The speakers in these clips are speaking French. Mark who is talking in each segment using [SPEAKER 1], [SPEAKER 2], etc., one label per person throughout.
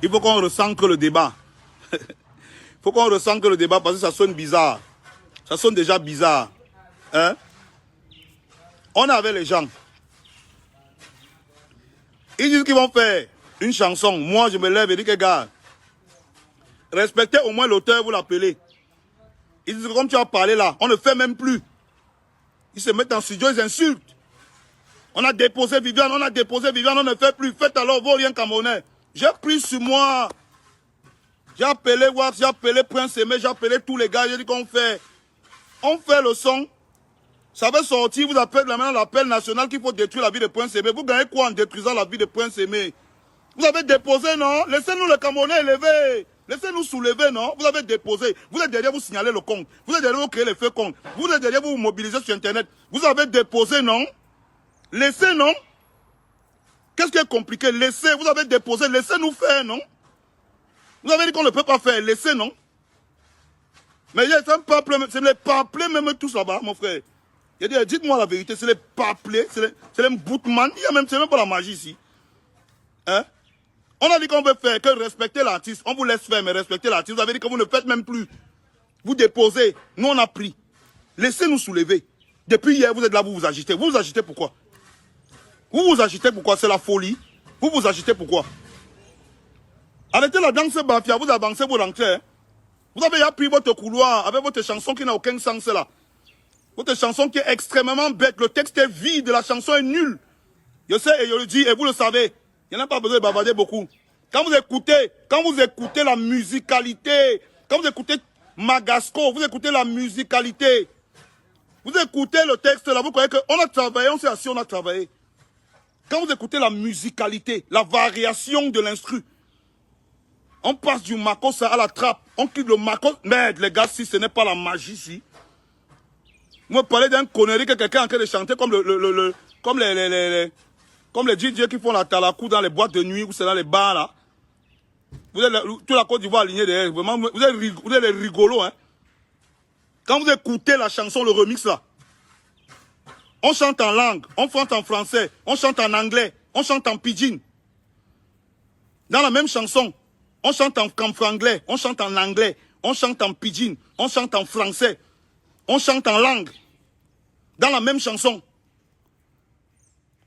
[SPEAKER 1] Il faut qu'on recentre le débat. Il faut qu'on recentre le débat parce que ça sonne bizarre. Ça sonne déjà bizarre. Hein? On avait les gens. Ils disent qu'ils vont faire une chanson. Moi, je me lève et dis que, gars, respectez au moins l'auteur, vous l'appelez. Ils disent, comme tu as parlé là, on ne fait même plus. Ils se mettent en studio, ils insultent. On a déposé Viviane, on ne fait plus. Faites alors vos liens camerounais. J'ai pris sur moi. J'ai appelé Wax, j'ai appelé Prince Aimé, j'ai appelé tous les gars, j'ai dit qu'on fait. On fait le son. Ça va sortir, vous appelez maintenant l'appel national qu'il faut détruire la vie de Prince Aimé. Vous gagnez quoi en détruisant la vie de Prince Aimé? Vous avez déposé, non? Laissez-nous les Camerounais élever. Laissez-nous soulever, non? Vous avez déposé. Vous êtes derrière, vous signalez le compte. Vous êtes derrière, vous créez les feux comptes. Vous êtes derrière, vous vous mobilisez sur Internet. Vous avez déposé, non? Laissez, non? Qu'est-ce qui est compliqué? Laissez, vous avez déposé, laissez-nous faire, non? Vous avez dit qu'on ne peut pas faire, laissez, non? Mais c'est un peuple, c'est les paplés même tous là-bas, mon frère. Il a dit, dites-moi la vérité, c'est les paplés, c'est les boutman, c'est même pas la magie ici. Hein? On a dit qu'on veut faire, que respecter l'artiste, on vous laisse faire, mais respecter l'artiste, vous avez dit que vous ne faites même plus. Vous déposez, nous on a pris. Laissez-nous soulever. Depuis hier, vous êtes là, vous vous agitez. Vous vous agitez pourquoi? Vous vous agitez pourquoi? C'est la folie. Vous vous agitez pourquoi? Arrêtez la danse bafia, vous avancez, vous rentrez. Hein? Vous avez appris votre couloir avec votre chanson qui n'a aucun sens là. Votre chanson qui est extrêmement bête. Le texte est vide, la chanson est nulle. Je sais et je le dis et vous le savez. Il n'y en a pas besoin de bavarder beaucoup. Quand vous écoutez la musicalité, quand vous écoutez Magasco, vous écoutez la musicalité. Vous écoutez le texte là, vous croyez qu'on a travaillé, on s'est assis, on a travaillé. Quand vous écoutez la musicalité, la variation de l'instru, on passe du Makos à la trappe. On quitte le Makos. Merde, les gars, si ce n'est pas la magie, si. Vous me parlez d'un connerie que quelqu'un est en train de chanter comme les DJ qui font la talakou dans les boîtes de nuit ou c'est dans les bars, là. Vous êtes toute la Côte d'Ivoire alignée derrière. Vraiment, vous êtes les rigolos, hein. Quand vous écoutez la chanson, le remix, là, on chante en langue, on chante en français, on chante en anglais, on chante en pidgin. Dans la même chanson, on chante en franglais, on chante en anglais, on chante en pidgin, on chante en français, on chante en langue. Dans la même chanson.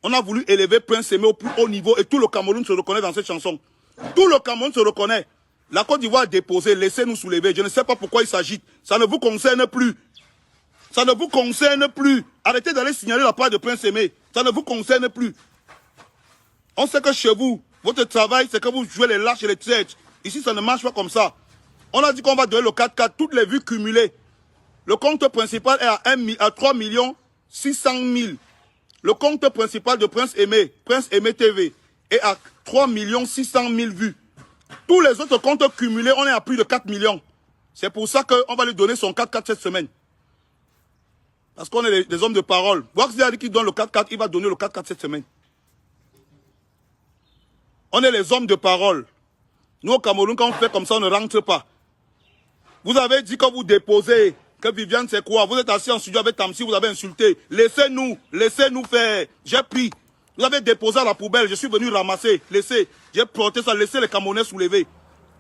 [SPEAKER 1] On a voulu élever Prince Aimé au plus haut niveau et tout le Cameroun se reconnaît dans cette chanson. Tout le Cameroun se reconnaît. La Côte d'Ivoire a déposé, laissez-nous soulever. Je ne sais pas pourquoi il s'agite. Ça ne vous concerne plus. Ça ne vous concerne plus. Arrêtez d'aller signaler la part de Prince Aimé. Ça ne vous concerne plus. On sait que chez vous, votre travail, c'est que vous jouez les lâches et les traîtres. Ici, ça ne marche pas comme ça. On a dit qu'on va donner le 4-4, toutes les vues cumulées. Le compte principal est à 3 600 000. Le compte principal de Prince Aimé TV, est à 3 600 000 vues. Tous les autres comptes cumulés, on est à plus de 4 millions. C'est pour ça qu'on va lui donner son 4-4 cette semaine. Parce qu'on est des hommes de parole. Wax a dit qu'il donne le 4-4, il va donner le 4-4 cette semaine. On est les hommes de parole. Nous, au Cameroun, quand on fait comme ça, on ne rentre pas. Vous avez dit que vous déposez, que Viviane, c'est quoi? Vous êtes assis en studio avec Tamsi, vous avez insulté. Laissez-nous faire. J'ai pris. Vous avez déposé à la poubelle, je suis venu ramasser. Laissez. J'ai porté ça, laissez les Camerounais soulever.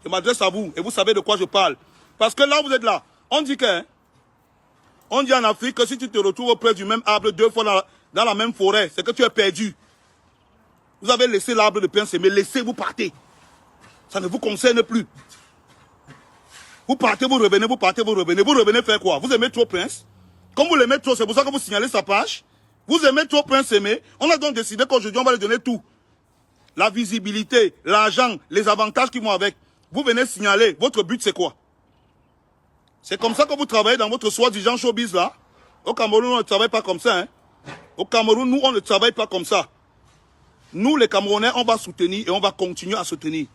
[SPEAKER 1] Je m'adresse à vous, et vous savez de quoi je parle. Parce que là, vous êtes là. On dit en Afrique que si tu te retrouves près du même arbre 2 fois dans la même forêt, c'est que tu es perdu. Vous avez laissé l'arbre de Prince Aimé, laissez, vous partez. Ça ne vous concerne plus. Vous partez, vous revenez, vous partez, vous revenez. Vous revenez faire quoi? Vous aimez trop Prince? Comme vous l'aimez trop, c'est pour ça que vous signalez sa page. Vous aimez trop Prince Aimé. On a donc décidé qu'aujourd'hui, on va lui donner tout. La visibilité, l'argent, les avantages qui vont avec. Vous venez signaler. Votre but, c'est quoi? C'est comme ça que vous travaillez dans votre soi-disant showbiz là. Au Cameroun, on ne travaille pas comme ça. Hein? Au Cameroun, nous, on ne travaille pas comme ça. Nous, les Camerounais, on va soutenir et on va continuer à soutenir.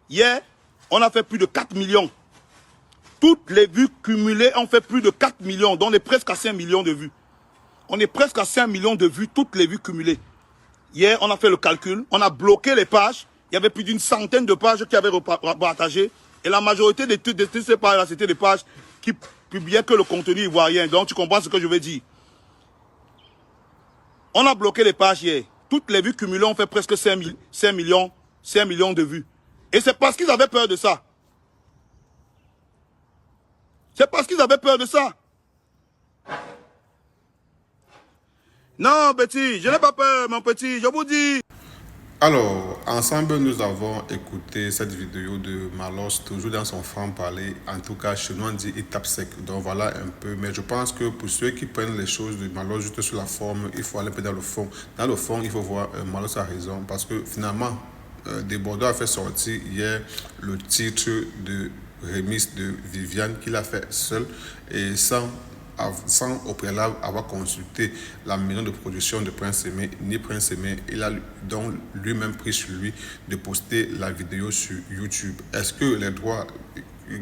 [SPEAKER 1] Hier, on a fait plus de 4 millions. Toutes les vues cumulées ont fait plus de 4 millions. Donc on est presque à 5 millions de vues. On est presque à 5 millions de vues, toutes les vues cumulées. Hier, on a fait le calcul. On a bloqué les pages. Il y avait plus d'une centaine de pages qui avaient partagé. Et la majorité de ces pages-là, c'était des pages qui publiaient que le contenu ivoirien. Donc tu comprends ce que je veux dire. On a bloqué les pages hier. Toutes les vues cumulées ont fait presque 5 millions de vues. Et c'est parce qu'ils avaient peur de ça. C'est parce qu'ils avaient peur de ça. Non, petit, je n'ai pas peur, mon petit, je vous dis.
[SPEAKER 2] Alors, ensemble, nous avons écouté cette vidéo de Malos, toujours dans son franc-parler. En tout cas, chez nous, on dit étape sec. Donc voilà un peu. Mais je pense que pour ceux qui prennent les choses de Malos juste sur la forme, il faut aller un peu dans le fond. Dans le fond, il faut voir, Malos a raison. Parce que finalement, Desbordeaux a fait sortir hier le titre de remix de Viviane qu'il a fait seul et sans au préalable avoir consulté la maison de production de Prince Aimé, ni Prince Aimé, il a donc lui-même pris sur lui de poster la vidéo sur YouTube. Est-ce que les droits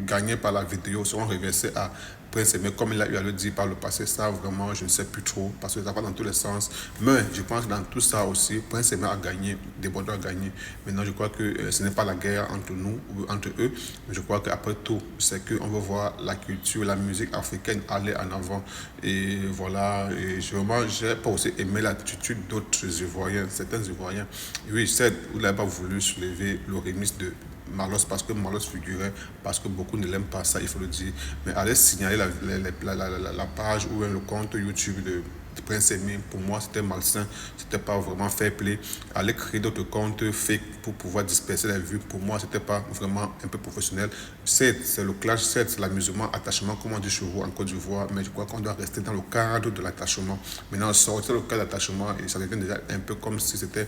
[SPEAKER 2] gagnés par la vidéo seront reversés à Prince Aimé comme il a eu à le dire par le passé? Ça vraiment je ne sais plus trop parce que ça va dans tous les sens, mais je pense que dans tout ça aussi Prince Aimé a gagné, Desbordeaux a gagné. Maintenant je crois que ce n'est pas la guerre entre nous ou entre eux, mais je crois qu'après tout c'est qu'on veut voir la culture, la musique africaine aller en avant. Et voilà, et vraiment j'ai pas aussi aimé l'attitude d'autres Ivoiriens, certains Ivoiriens. Oui, certes, vous n'avez pas voulu soulever le remix de Malos parce que Malos figurait, parce que beaucoup ne l'aiment pas, ça il faut le dire. Mais aller signaler la page ou le compte YouTube de Prince Aimé, pour moi c'était malsain, c'était pas vraiment fair play. Aller créer d'autres comptes fake pour pouvoir disperser les vues, pour moi c'était pas vraiment un peu professionnel. C'est le clash, c'est l'amusement, attachement, comme on dit chez vous en Côte d'Ivoire, mais je crois qu'on doit rester dans le cadre de l'attachement. Maintenant, sortir le cadre d'attachement, et ça devient déjà un peu comme si c'était.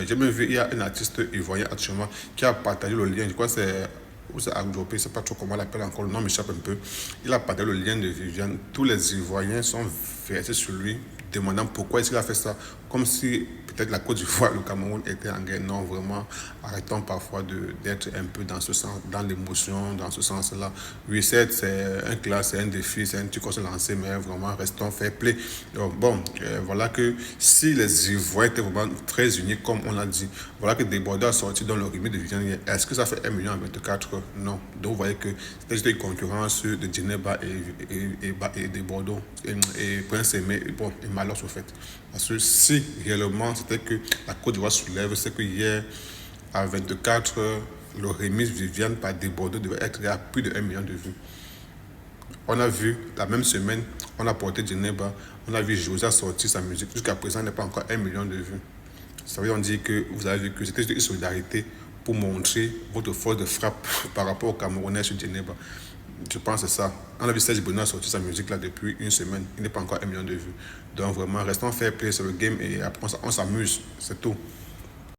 [SPEAKER 2] J'ai même vu, il y a un artiste ivoirien actuellement qui a partagé le lien, je crois que c'est ou c'est Agdopé, je ne sais pas trop comment on l'appelle encore, le nom m'échappe un peu. Il a partagé le lien de Viviane. Tous les Ivoiriens sont versés sur lui, demandant pourquoi est-ce qu'il a fait ça. Comme si peut-être la Côte d'Ivoire, le Cameroun était en guerre. Non, vraiment, arrêtons parfois d'être un peu dans ce sens, dans l'émotion, dans ce sens-là. Oui, c'est un classe, c'est un défi, c'est un truc qu'on s'est lancé, mais vraiment, restons fair play. Donc, bon, voilà que si les Ivoiriens étaient vraiment très unis, comme on l'a dit, voilà que Desbordeaux a sorti dans le remix de Viviane. Est-ce que ça fait 1 million à 24? Non. Donc, vous voyez que c'était juste une concurrence de Djeneba et Desbordeaux et Prince Aimé bon, et Malos au fait. Parce que si réellement c'était que la Côte d'Ivoire soulève, c'est que hier à 24 heures, le remix Viviane par Desbordeaux devait être à plus de 1 million de vues. On a vu la même semaine, on a porté Djeneba, on a vu José sortir sa musique. Jusqu'à présent, il n'est pas encore 1 million de vues. Ça veut dire que vous avez vu que c'était une solidarité pour montrer votre force de frappe par rapport au Camerounais sur Djeneba. Je pense que c'est ça. On a vu Serge Benoît sortir sa musique là depuis une semaine. Il n'est pas encore 1 million de vues. Donc vraiment, restons fair play sur le game et après on s'amuse. C'est tout.